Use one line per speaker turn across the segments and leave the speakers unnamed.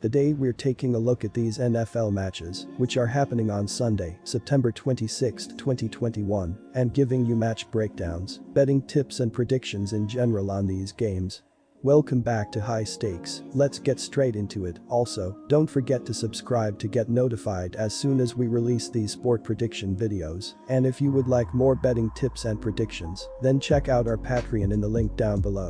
Today we're taking a look at these NFL matches, which are happening on Sunday, September 26, 2021, and giving you match breakdowns, betting tips and predictions in general on these games. Welcome back to High Stakes, let's get straight into it. Also, don't forget to subscribe to get notified as soon as we release these sport prediction videos, and if you would like more betting tips and predictions, then check out our Patreon in the link down below.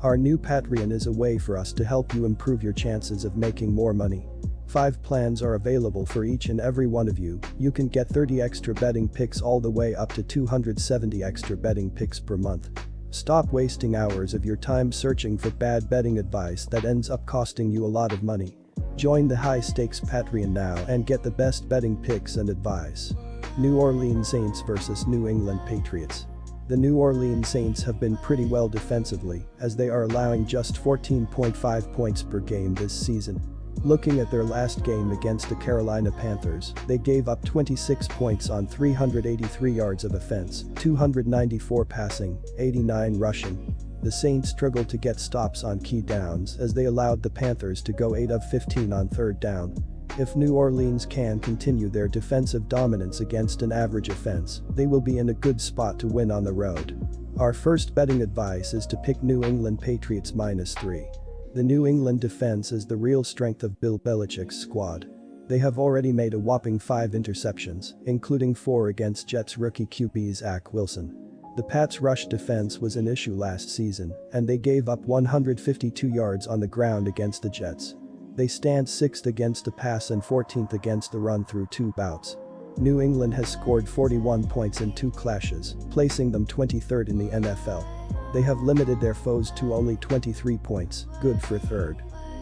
Our new Patreon is a way for us to help you improve your chances of making more money. 5 plans are available for each and every one of you. You can get 30 extra betting picks all the way up to 270 extra betting picks per month. Stop wasting hours of your time searching for bad betting advice that ends up costing you a lot of money. Join the High Stakes Patreon now and get the best betting picks and advice. New Orleans Saints vs New England Patriots. The New Orleans Saints have been pretty well defensively, as they are allowing just 14.5 points per game this season. Looking at their last game against the Carolina Panthers, they gave up 26 points on 383 yards of offense, 294 passing, 89 rushing. The Saints struggled to get stops on key downs as they allowed the Panthers to go 8 of 15 on third down. If New Orleans can continue their defensive dominance against an average offense, they will be in a good spot to win on the road. Our first betting advice is to pick New England Patriots -3. The New England defense is the real strength of Bill Belichick's squad. They have already made a whopping 5 interceptions, including 4 against Jets rookie QB Zach Wilson. The Pats' rush defense was an issue last season, and they gave up 152 yards on the ground against the Jets. They stand 6th against the pass and 14th against the run through 2 bouts. New England has scored 41 points in 2 clashes, placing them 23rd in the NFL. They have limited their foes to only 23 points, good for 3rd.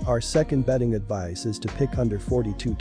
Our second betting advice is to pick under 42.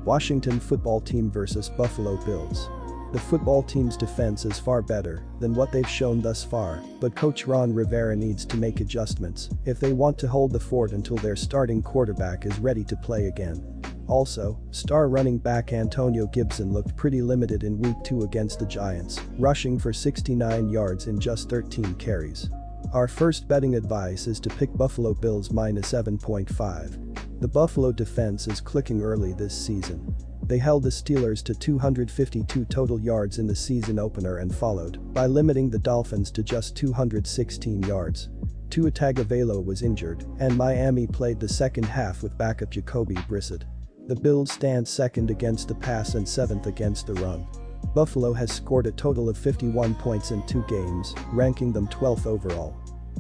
Washington football team vs Buffalo Bills. The football team's defense is far better than what they've shown thus far, but coach Ron Rivera needs to make adjustments if they want to hold the fort until their starting quarterback is ready to play again. Also, star running back Antonio Gibson looked pretty limited in Week 2 against the Giants, rushing for 69 yards in just 13 carries. Our first betting advice is to pick Buffalo Bills -7.5. The Buffalo defense is clicking early this season. They held the Steelers to 252 total yards in the season opener and followed by limiting the Dolphins to just 216 yards. Tua Tagovailoa was injured, and Miami played the second half with backup Jacoby Brissett. The Bills stand 2nd against the pass and 7th against the run. Buffalo has scored a total of 51 points in 2 games, ranking them 12th overall.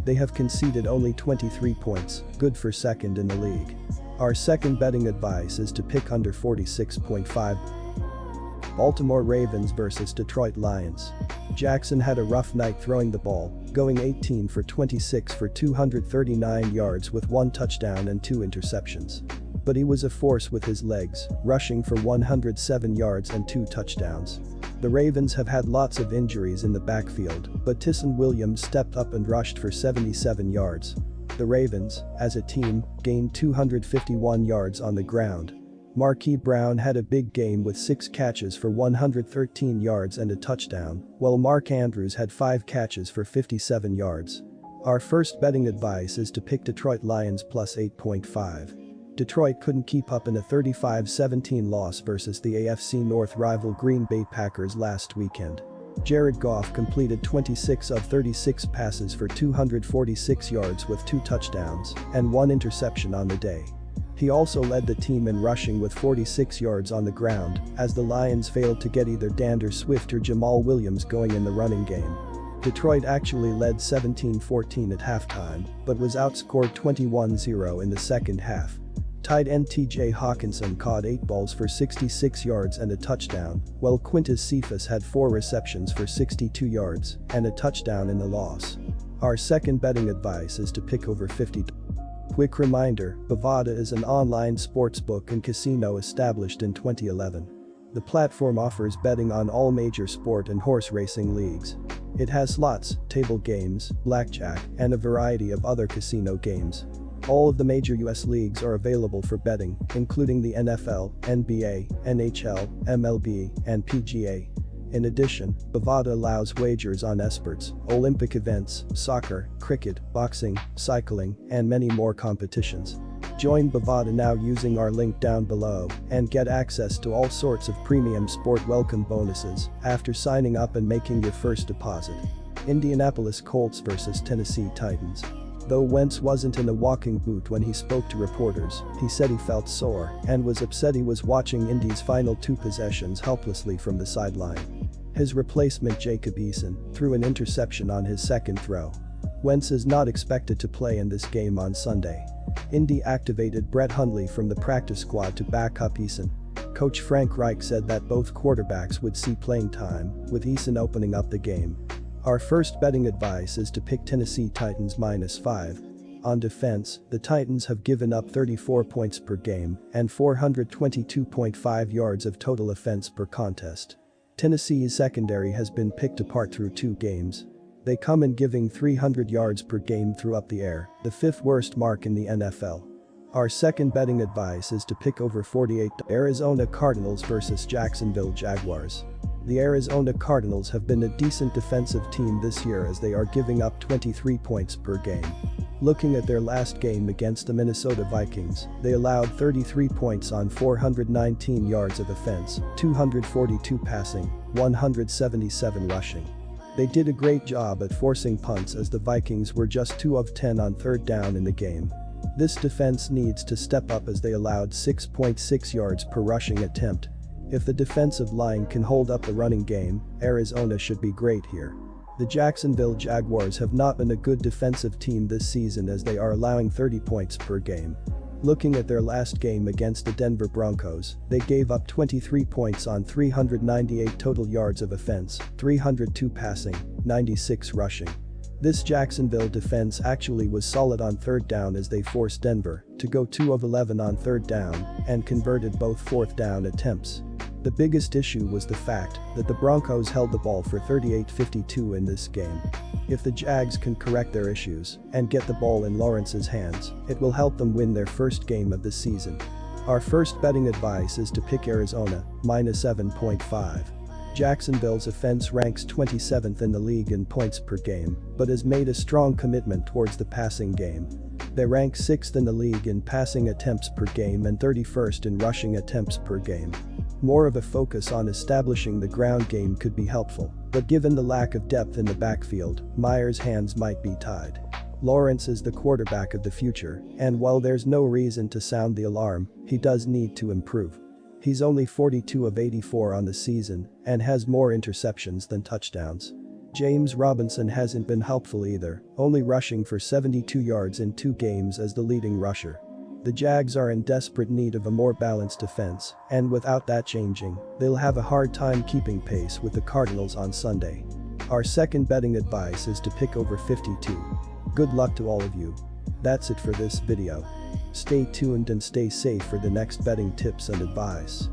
They have conceded only 23 points, good for 2nd in the league. Our second betting advice is to pick under 46.5. Baltimore Ravens vs Detroit Lions. Jackson had a rough night throwing the ball, going 18 for 26 for 239 yards with 1 touchdown and 2 interceptions. But he was a force with his legs, rushing for 107 yards and 2 touchdowns. The Ravens have had lots of injuries in the backfield, but Tyson Williams stepped up and rushed for 77 yards. The Ravens, as a team, gained 251 yards on the ground. Marquise Brown had a big game with 6 catches for 113 yards and a touchdown, while Mark Andrews had 5 catches for 57 yards. Our first betting advice is to pick Detroit Lions +8.5. Detroit couldn't keep up in a 35-17 loss versus the AFC North rival Green Bay Packers last weekend. Jared Goff completed 26 of 36 passes for 246 yards with 2 touchdowns and 1 interception on the day. He also led the team in rushing with 46 yards on the ground, as the Lions failed to get either DeAndre Swift or Jamal Williams going in the running game. Detroit actually led 17-14 at halftime, but was outscored 21-0 in the second half. Tight end TJ Hawkinson caught 8 balls for 66 yards and a touchdown, while Quintus Cephas had 4 receptions for 62 yards and a touchdown in the loss. Our second betting advice is to pick over 50. Quick reminder, Bovada is an online sportsbook and casino established in 2011. The platform offers betting on all major sport and horse racing leagues. It has slots, table games, blackjack, and a variety of other casino games. All of the major US leagues are available for betting, including the NFL, NBA, NHL, MLB, and PGA. In addition, Bovada allows wagers on esports, Olympic events, soccer, cricket, boxing, cycling, and many more competitions. Join Bovada now using our link down below and get access to all sorts of premium sport welcome bonuses after signing up and making your first deposit. Indianapolis Colts vs Tennessee Titans. Though Wentz wasn't in a walking boot when he spoke to reporters, he said he felt sore and was upset he was watching Indy's final 2 possessions helplessly from the sideline. His replacement Jacob Eason threw an interception on his second throw. Wentz is not expected to play in this game on Sunday. Indy activated Brett Hundley from the practice squad to back up Eason. Coach Frank Reich said that both quarterbacks would see playing time, with Eason opening up the game. Our first betting advice is to pick Tennessee Titans -5. On defense, the Titans have given up 34 points per game and 422.5 yards of total offense per contest. Tennessee's secondary has been picked apart through 2 games. They come in giving 300 yards per game throughout the air, the 5th worst mark in the NFL. Our second betting advice is to pick over 48. Arizona Cardinals vs Jacksonville Jaguars. The Arizona Cardinals have been a decent defensive team this year as they are giving up 23 points per game. Looking at their last game against the Minnesota Vikings, they allowed 33 points on 419 yards of offense, 242 passing, 177 rushing. They did a great job at forcing punts as the Vikings were just 2 of 10 on 3rd down in the game. This defense needs to step up as they allowed 6.6 yards per rushing attempt. If the defensive line can hold up the running game, Arizona should be great here. The Jacksonville Jaguars have not been a good defensive team this season as they are allowing 30 points per game. Looking at their last game against the Denver Broncos, they gave up 23 points on 398 total yards of offense, 302 passing, 96 rushing. This Jacksonville defense actually was solid on 3rd down as they forced Denver to go 2 of 11 on 3rd down and converted both 4th down attempts. The biggest issue was the fact that the Broncos held the ball for 38-52 in this game. If the Jags can correct their issues and get the ball in Lawrence's hands, it will help them win their first game of the season. Our first betting advice is to pick Arizona, -7.5. Jacksonville's offense ranks 27th in the league in points per game, but has made a strong commitment towards the passing game. They rank 6th in the league in passing attempts per game and 31st in rushing attempts per game. More of a focus on establishing the ground game could be helpful, but given the lack of depth in the backfield, Meyer's hands might be tied. Lawrence is the quarterback of the future, and while there's no reason to sound the alarm, he does need to improve. He's only 42 of 84 on the season and has more interceptions than touchdowns. James Robinson hasn't been helpful either, only rushing for 72 yards in 2 games as the leading rusher. The Jags are in desperate need of a more balanced defense, and without that changing, they'll have a hard time keeping pace with the Cardinals on Sunday. Our second betting advice is to pick over 52. Good luck to all of you. That's it for this video. Stay tuned and stay safe for the next betting tips and advice.